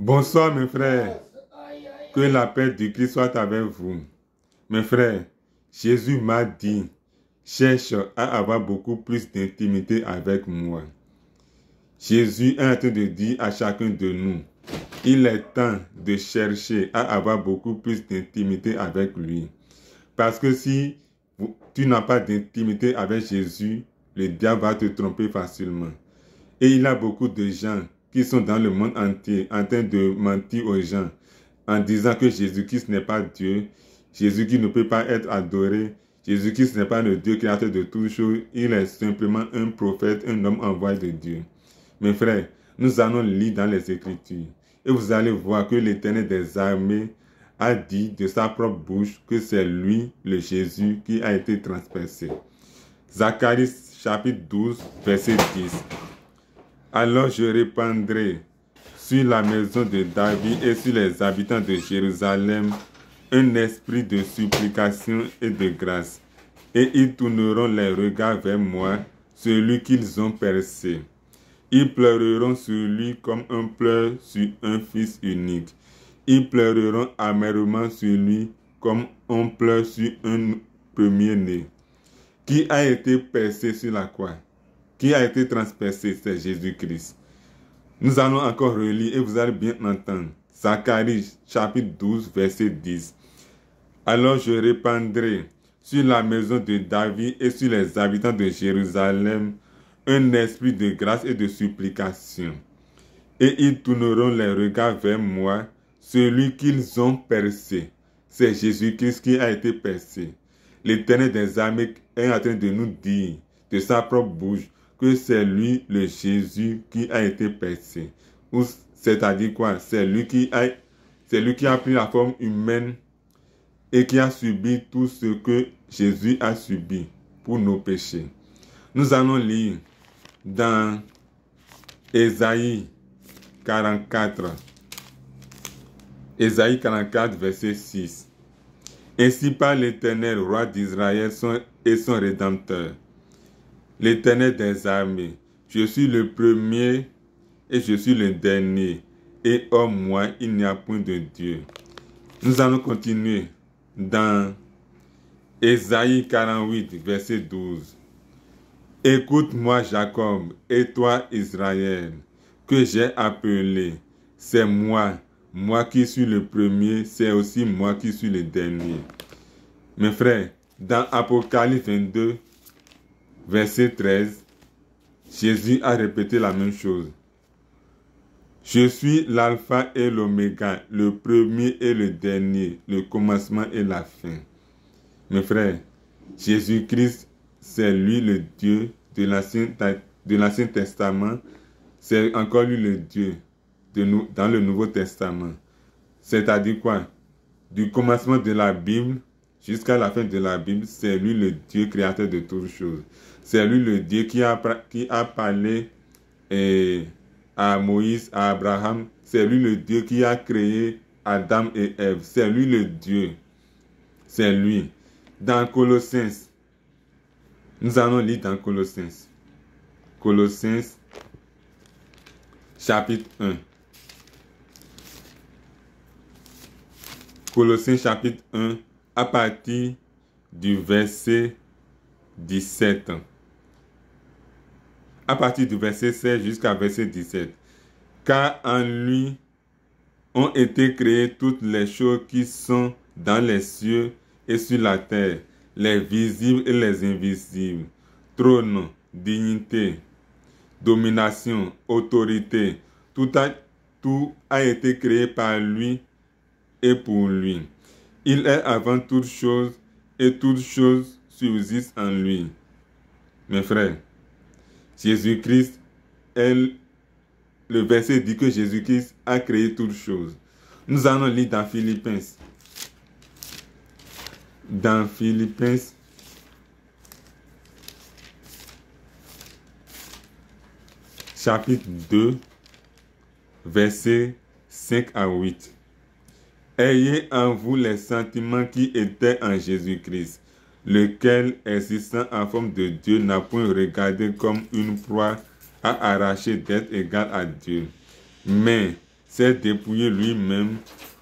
Bonsoir mes frères, que la paix du Christ soit avec vous. Mes frères, Jésus m'a dit, cherche à avoir beaucoup plus d'intimité avec moi. Jésus est en train de dire à chacun de nous, il est temps de chercher à avoir beaucoup plus d'intimité avec lui. Parce que si tu n'as pas d'intimité avec Jésus, le diable va te tromper facilement. Et il y a beaucoup de gens qui sont dans le monde entier en train de mentir aux gens en disant que Jésus-Christ n'est pas Dieu, Jésus-Christ ne peut pas être adoré, Jésus-Christ n'est pas le Dieu créateur de toutes choses, il est simplement un prophète, un homme envoyé de Dieu. Mes frères, nous allons lire dans les Écritures et vous allez voir que l'Éternel des armées a dit de sa propre bouche que c'est lui, le Jésus, qui a été transpercé. Zacharie chapitre 12, verset 10. Alors je répandrai sur la maison de David et sur les habitants de Jérusalem un esprit de supplication et de grâce. Et ils tourneront les regards vers moi, celui qu'ils ont percé. Ils pleureront sur lui comme on pleure sur un fils unique. Ils pleureront amèrement sur lui comme on pleure sur un premier-né. Qui a été percé sur la croix? Qui a été transpercé? C'est Jésus-Christ. Nous allons encore relire et vous allez bien entendre. Zacharie chapitre 12 verset 10. Alors je répandrai sur la maison de David et sur les habitants de Jérusalem un esprit de grâce et de supplication. Et ils tourneront les regards vers moi, celui qu'ils ont percé. C'est Jésus-Christ qui a été percé. L'Éternel des armées est en train de nous dire de sa propre bouche que c'est lui, le Jésus, qui a été percé. C'est-à-dire quoi? C'est lui qui a pris la forme humaine et qui a subi tout ce que Jésus a subi pour nos péchés. Nous allons lire dans Ésaïe 44. Ésaïe 44, verset 6. Ainsi parle l'Éternel, roi d'Israël et son Rédempteur, l'Éternel des armées. Je suis le premier et je suis le dernier, et hors moi, il n'y a point de Dieu. Nous allons continuer dans Ésaïe 48, verset 12. Écoute-moi, Jacob, et toi, Israël, que j'ai appelé. C'est moi qui suis le premier, c'est aussi moi qui suis le dernier. Mes frères, dans Apocalypse 22, verset 13, Jésus a répété la même chose. Je suis l'alpha et l'oméga, le premier et le dernier, le commencement et la fin. Mes frères, Jésus-Christ, c'est lui le Dieu de l'Ancien Testament, c'est encore lui le Dieu dans le Nouveau Testament. C'est-à-dire quoi? Du commencement de la Bible jusqu'à la fin de la Bible, c'est lui le Dieu créateur de toutes choses. C'est lui le Dieu qui a parlé à Moïse, à Abraham. C'est lui le Dieu qui a créé Adam et Ève. C'est lui le Dieu. C'est lui. Dans Colossiens, nous allons lire dans Colossiens. Colossiens, chapitre 1. Colossiens, chapitre 1, à partir du verset 17. À partir du verset 16 jusqu'à verset 17. Car en lui ont été créées toutes les choses qui sont dans les cieux et sur la terre, les visibles et les invisibles, trône, dignité, domination, autorité, tout a été créé par lui et pour lui. Il est avant toutes choses et toutes choses subsistent en lui. Mes frères, Jésus-Christ, le verset dit que Jésus-Christ a créé toutes choses. Nous allons lire dans Philippiens. Dans Philippiens, chapitre 2, versets 5 à 8. Ayez en vous les sentiments qui étaient en Jésus-Christ, lequel, existant en forme de Dieu, n'a point regardé comme une proie à arracher d'être égal à Dieu, mais s'est dépouillé lui-même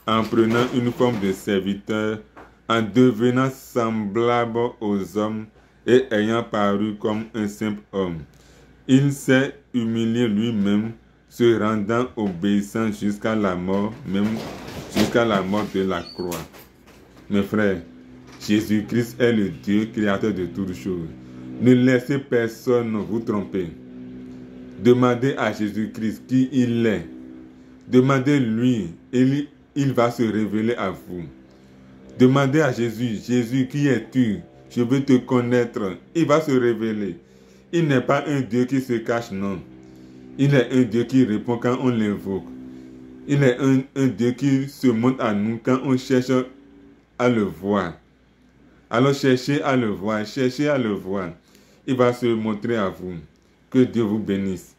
en prenant une forme de serviteur, en devenant semblable aux hommes et ayant paru comme un simple homme. Il s'est humilié lui-même, se rendant obéissant jusqu'à la mort, même jusqu'à la mort de la croix. Mes frères, Jésus-Christ est le Dieu créateur de toutes choses. Ne laissez personne vous tromper. Demandez à Jésus-Christ qui il est. Demandez-lui et il va se révéler à vous. Demandez à Jésus, Jésus, qui es-tu? Je veux te connaître. Il va se révéler. Il n'est pas un Dieu qui se cache, non. Il est un Dieu qui répond quand on l'invoque. Il est un Dieu qui se montre à nous quand on cherche à le voir. Alors cherchez à le voir, cherchez à le voir. Il va se montrer à vous. Que Dieu vous bénisse.